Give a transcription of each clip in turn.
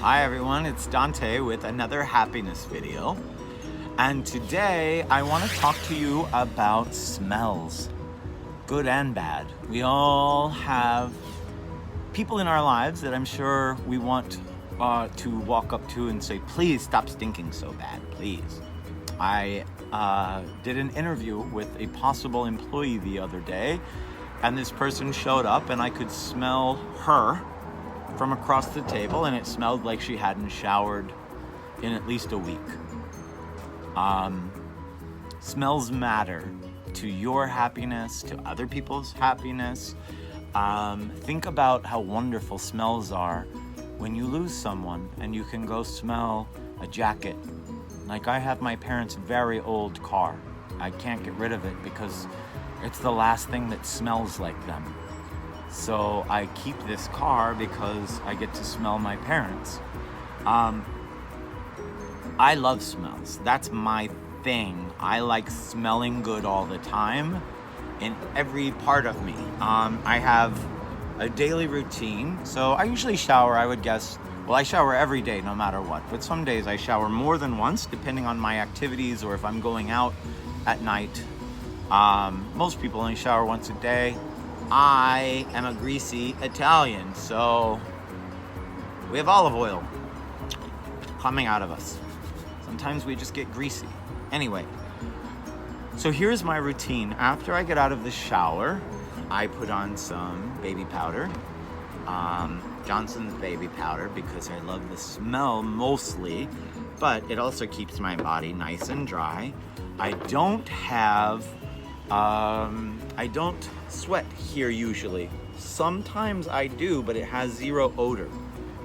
Hi everyone, it's Dante with another happiness video. And today I want to talk to you about smells, good and bad. We all have people in our lives that I'm sure we want to walk up to and say, please stop stinking so bad, please. I did an interview with a possible employee the other day, and this person showed up and I could smell her from across the table, and it smelled like she hadn't showered in at least a week. Smells matter to your happiness, to other people's happiness. Think about how wonderful smells are when you lose someone and you can go smell a jacket. Like, I have my parents' very old car. I can't get rid of it because it's the last thing that smells like them. So I keep this car because I get to smell my parents. I love smells. That's my thing. I like smelling good all the time in every part of me. I have a daily routine. So I usually shower, I would guess. Well, I shower every day no matter what. But some days I shower more than once depending on my activities or if I'm going out at night. Most people only shower once a day. I am a greasy Italian, so we have olive oil coming out of us. Sometimes we just get greasy. Anyway, so here's my routine. After I get out of the shower, I put on some baby powder, Johnson's baby powder, because I love the smell mostly, but it also keeps my body nice and dry. I don't sweat here usually. Sometimes I do, but it has zero odor.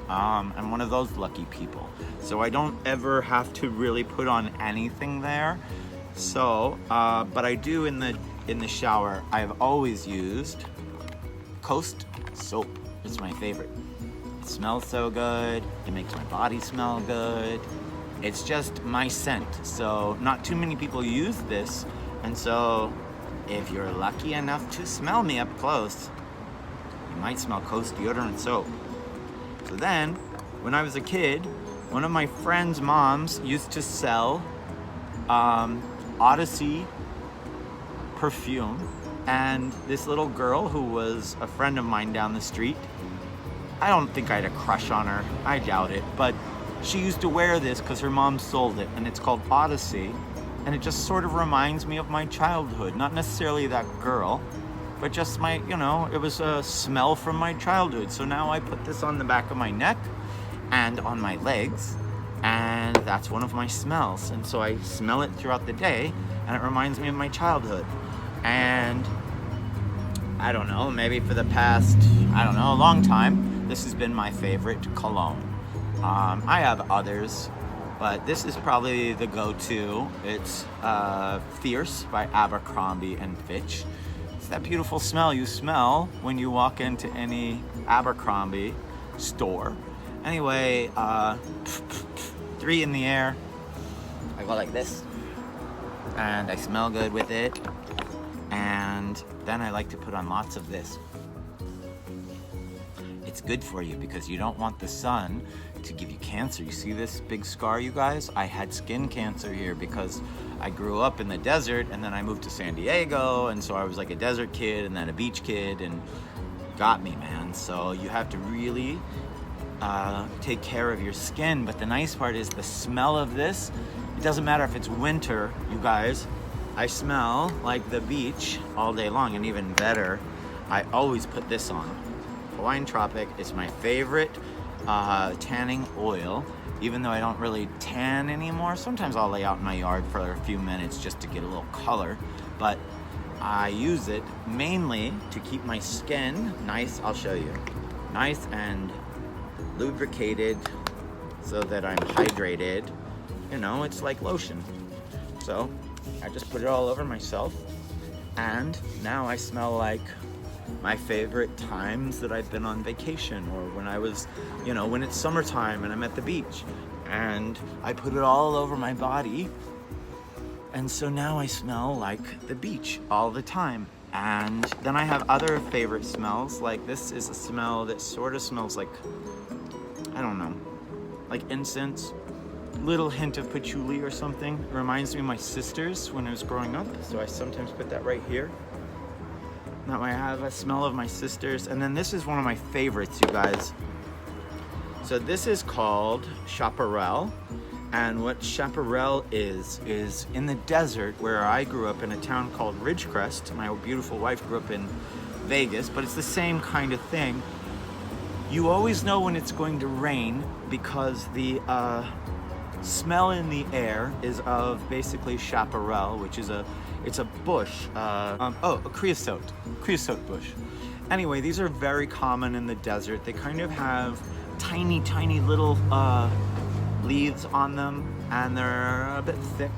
I'm one of those lucky people. So I don't ever have to really put on anything there. So, but I do in the shower. I've always used Coast soap. It's my favorite. It smells so good. It makes my body smell good. It's just my scent. So not too many people use this. And so if you're lucky enough to smell me up close, you might smell Coast deodorant soap. So then, when I was a kid, one of my friend's moms used to sell Odyssey perfume, and this little girl who was a friend of mine down the street, I don't think I had a crush on her, I doubt it, but she used to wear this because her mom sold it, and it's called Odyssey. And it just sort of reminds me of my childhood. Not necessarily that girl, but just my, it was a smell from my childhood. So now I put this on the back of my neck and on my legs, and that's one of my smells. And so I smell it throughout the day, and it reminds me of my childhood. And I don't know, maybe for the past, a long time, this has been my favorite cologne. I have others, but this is probably the go-to. It's Fierce by Abercrombie and Fitch. It's that beautiful smell you smell when you walk into any Abercrombie store. Anyway, 3 in the air. I go like this, and I smell good with it. And then I like to put on lots of this. It's good for you because you don't want the sun to give you cancer. You see this big scar, you guys? I had skin cancer here because I grew up in the desert, and then I moved to San Diego, and so I was like a desert kid and then a beach kid, and got me, man. So you have to really take care of your skin. But the nice part is the smell of this. It doesn't matter if it's winter, you guys. I smell like the beach all day long, and even better, I always put this on. Hawaiian Tropic is my favorite tanning oil, even though I don't really tan anymore. Sometimes I'll lay out in my yard for a few minutes just to get a little color, but I use it mainly to keep my skin nice. I'll show you. Nice and lubricated so that I'm hydrated. It's like lotion. So I just put it all over myself, and now I smell like my favorite times that I've been on vacation, or when I was, when it's summertime and I'm at the beach, and I put it all over my body, and so now I smell like the beach all the time. And then I have other favorite smells, like this is a smell that sort of smells like, I don't know, like incense, little hint of patchouli or something. It reminds me of my sisters when I was growing up, so I sometimes put that right here. That way I have a smell of my sisters. And then this is one of my favorites, you guys. So this is called chaparral. And what chaparral is in the desert where I grew up in a town called Ridgecrest. My beautiful wife grew up in Vegas, but it's the same kind of thing. You always know when it's going to rain because the smell in the air is of basically chaparral, which is it's a bush, a creosote bush. Anyway, these are very common in the desert. They kind of have tiny, tiny little leaves on them, and they're a bit thick.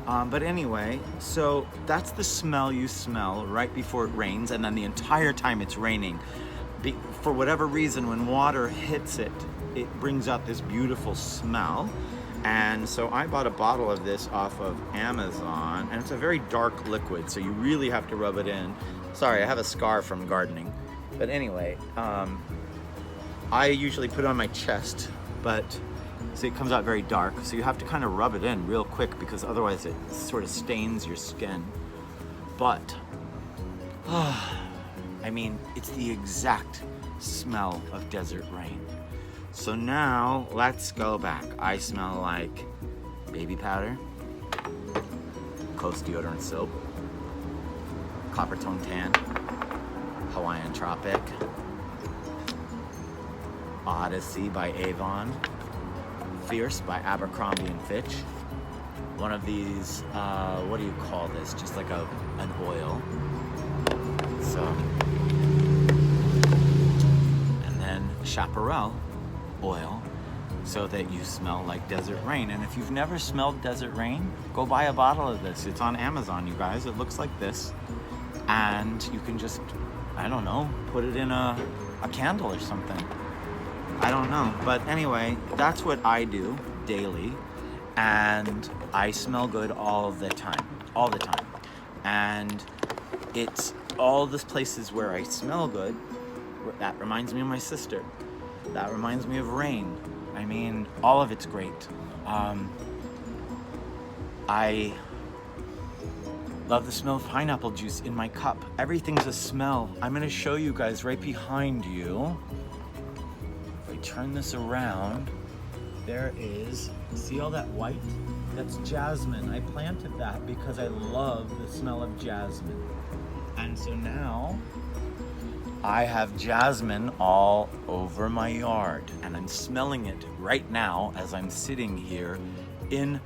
But anyway, so that's the smell you smell right before it rains, and then the entire time it's raining. For whatever reason, when water hits it, it brings out this beautiful smell. And so I bought a bottle of this off of Amazon, and it's a very dark liquid, so you really have to rub it in. Sorry, I have a scar from gardening. But anyway, I usually put it on my chest, but see, it comes out very dark, so you have to kind of rub it in real quick because otherwise it sort of stains your skin. But, I mean, it's the exact smell of desert rain. So now, let's go back. I smell like baby powder, Coast deodorant soap, Copper Tone Tan, Hawaiian Tropic, Odyssey by Avon, Fierce by Abercrombie and Fitch. One of these, what do you call this? Just like an oil. So, and then chaparral oil, so that you smell like desert rain. And if you've never smelled desert rain, go buy a bottle of this. It's on Amazon, you guys. It looks like this, and you can just, I don't know, put it in a candle or something. I don't know, but anyway, that's what I do daily, and I smell good all the time. And it's all the places where I smell good, that reminds me of my sister. That reminds me of rain. I mean, all of it's great. I love the smell of pineapple juice in my cup. Everything's a smell. I'm gonna show you guys right behind you. If I turn this around, there is, see all that white? That's jasmine. I planted that because I love the smell of jasmine. And so now, I have jasmine all over my yard, and I'm smelling it right now as I'm sitting here in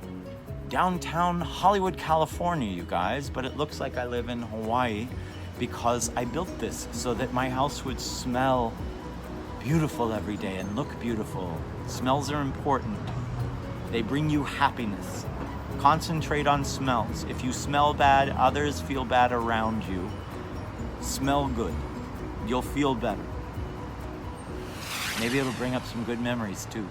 downtown Hollywood, California, you guys, but it looks like I live in Hawaii because I built this so that my house would smell beautiful every day and look beautiful. Smells are important. They bring you happiness. Concentrate on smells. If you smell bad, others feel bad around you. Smell good. You'll feel better. Maybe it'll bring up some good memories too.